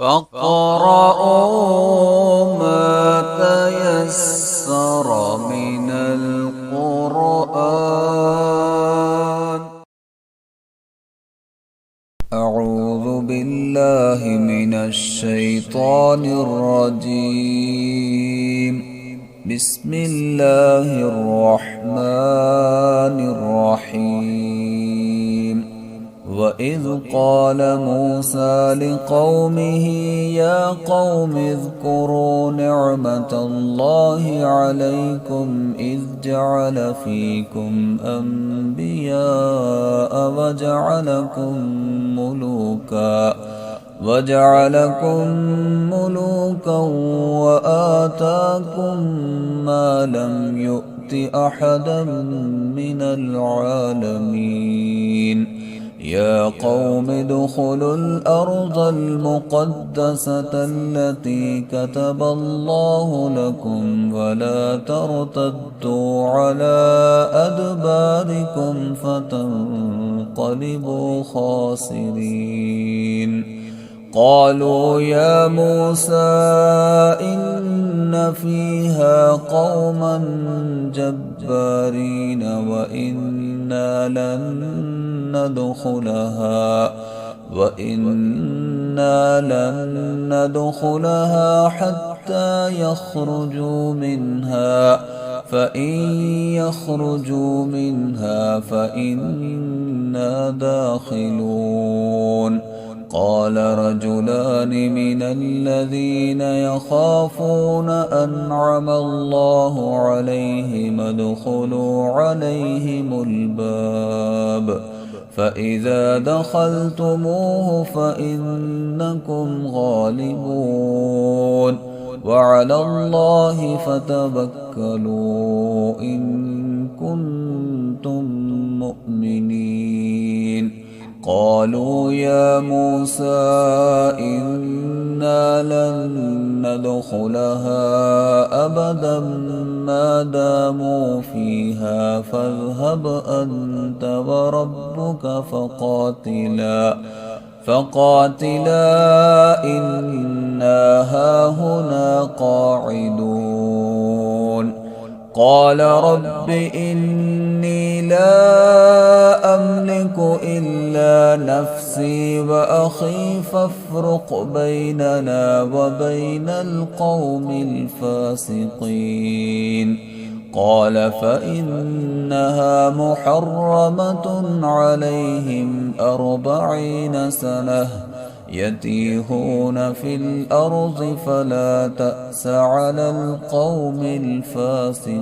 فاقرؤوا ما تيسر من القرآن. أعوذ بالله من الشيطان الرجيم. بسم الله الرحمن الرحيم. وإذ قال موسى لقومه يا قوم اذكروا نعمة الله عليكم إذ جعل فيكم أنبياء وجعلكم ملوكا وآتاكم ما لم يؤت أحدا من العالمين. يا قوم ادخلوا الأرض المقدسة التي كتب الله لكم ولا ترتدوا على أدباركم فتنقلبوا خاسرين. قالوا يا موسى إن فيها قوما جبارين وإنا لن ندخلها حتى يخرجوا منها فإن يخرجوا منها فإنا داخلون. قال رجلان من الذين يخافون أنعم الله عليهم ادخلوا عليهم الباب فإذا دخلتموه فإنكم غالبون وعلى الله فتوكلوا إن كنتم مؤمنين. قالوا يا موسى إنا لن ندخلها أبدا ما داموا فيها فاذهب أنت وربك فقاتلا إنا هاهنا قاعدون. قال رب إني لا أملك إلا نفسي وأخي فافرق بيننا وبين القوم الفاسقين. قال فإنها محرمة عليهم 40 سنة يتيهون في الأرض فلا تأس على القوم الفاسقين.